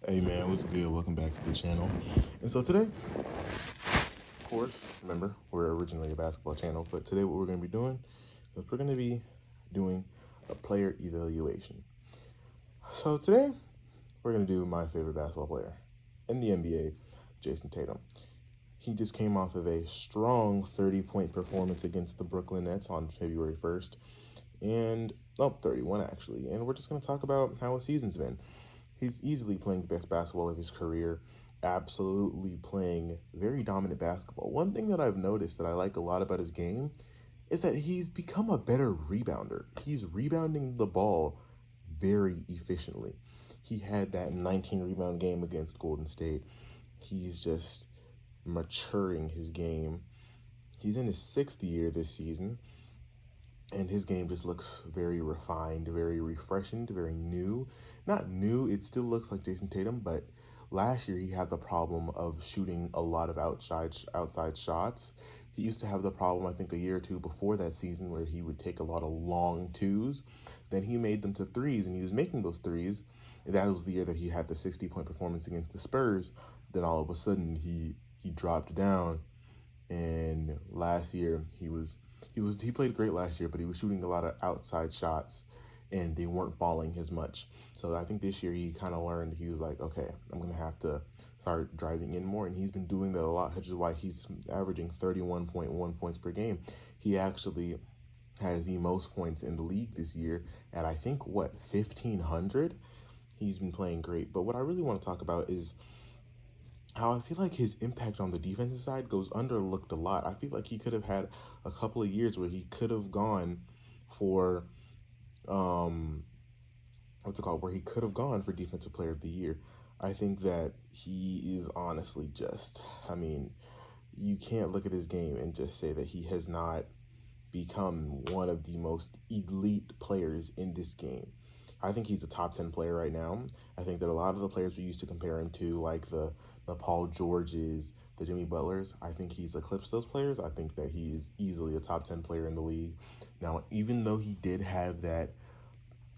Hey man, what's good? Welcome back to the channel. And so today, of course, remember, we're originally a basketball channel, but today what we're going to be doing is we're going to be doing a player evaluation. So today, we're going to do my favorite basketball player in the NBA, Jayson Tatum. He just came off of a strong 30-point performance against the Brooklyn Nets on February 1st, and, 31 actually, and we're just going to talk about how his season's been. He's easily playing the best basketball of his career, absolutely playing very dominant basketball. One thing that I've noticed that I like a lot about his game is that he's become a better rebounder. He's rebounding the ball very efficiently. He had that 19 rebound game against Golden State. He's just maturing his game. He's in his sixth year this season, and his game just looks very refined, very refreshing, very new. Not new, it still looks like Jayson Tatum, but last year he had the problem of shooting a lot of outside shots. He used to have the problem, I think, a year or two before that season where he would take a lot of long twos. Then he made them to threes, and he was making those threes. And that was the year that he had the 60-point performance against the Spurs. Then all of a sudden he dropped down, and last year he played great last year, but he was shooting a lot of outside shots and they weren't falling as much. So I think this year he kind of learned. He was like, okay, I'm gonna have to start driving in more, and he's been doing that a lot, which is why he's averaging 31.1 points per game. He actually has the most points in the league this year at, I think, what, 1,500. He's been playing great, but what I really want to talk about is how I feel like his impact on the defensive side goes underlooked a lot. I feel like he could have had a couple of years where he could have gone for um what's it called, where he could have gone for defensive player of the year. I think that he is honestly just, I mean, you can't look at his game and just say that he has not become one of the most elite players in this game. I think he's a top 10 player right now. I think that a lot of the players we used to compare him to, like the Paul Georges, the Jimmy Butlers, I think he's eclipsed those players. I think that he is easily a top 10 player in the league. Now, even though he did have that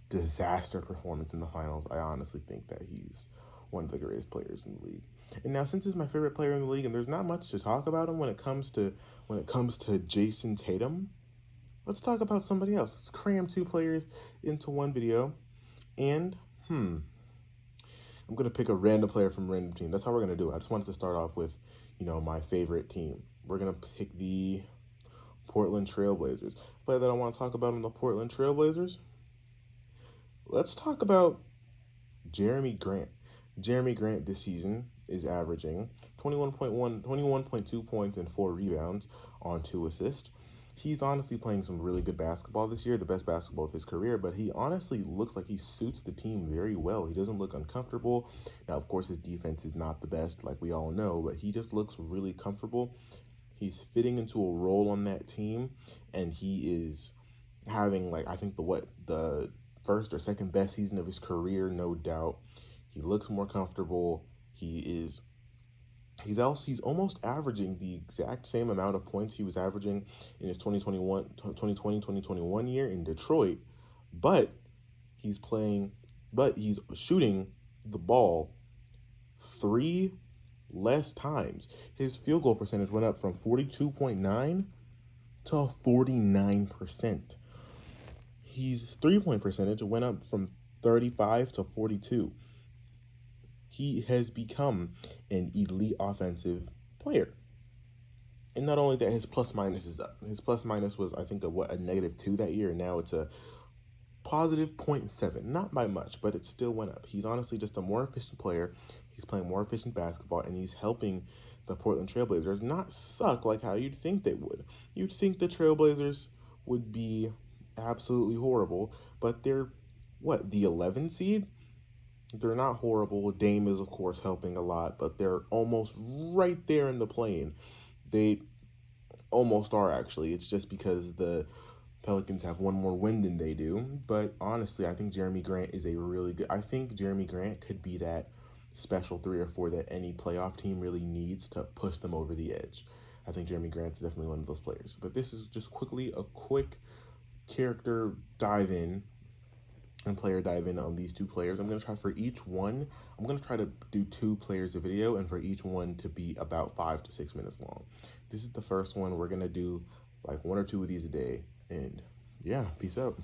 disaster performance in the finals, I honestly think that he's one of the greatest players in the league. And now, since he's my favorite player in the league, and there's not much to talk about him when it comes to Jayson Tatum, let's talk about somebody else. Let's cram two players into one video. And, I'm going to pick a random player from a random team. That's how we're going to do it. I just wanted to start off with, my favorite team. We're going to pick the Portland Trailblazers. Player that I want to talk about in the Portland Trailblazers, let's talk about Jerami Grant. Jerami Grant this season is averaging 21.2 points and 4 rebounds on 2 assists. He's honestly playing some really good basketball this year, the best basketball of his career, but he honestly looks like he suits the team very well. He doesn't look uncomfortable. Now, of course, his defense is not the best, like we all know, but he just looks really comfortable. He's fitting into a role on that team, and he is having, like, I think the first or second best season of his career, no doubt. He looks more comfortable. He's almost averaging the exact same amount of points he was averaging in his 2021 year in Detroit, but he's playing but he's shooting the ball 3 less times. His field goal percentage went up from 42.9 to 49%. His 3-point percentage went up from 35 to 42. He has become an elite offensive player. And not only that, his plus minus is up. His plus minus was, I think, a -2 that year, and now it's a positive zero point 0.7. Not by much, but it still went up. He's honestly just a more efficient player. He's playing more efficient basketball, and he's helping the Portland Trailblazers not suck like how you'd think they would. You'd think the Trailblazers would be absolutely horrible, but they're, what, the 11 seed? They're not horrible. Dame is, of course, helping a lot, but they're almost right there in the plane. They almost are, actually. It's just because the Pelicans have one more win than they do. But honestly, I think Jerami Grant is a really good. I think Jerami Grant could be that special 3 or 4 that any playoff team really needs to push them over the edge. I think Jerami Grant's definitely one of those players. But this is just quickly a quick character dive in and player dive in on these two players. I'm going to try for each one, I'm going to try to do 2 players a video, and for each one to be about 5 to 6 minutes long. This is the first one. We're going to do like 1 or 2 of these a day, and yeah, peace out.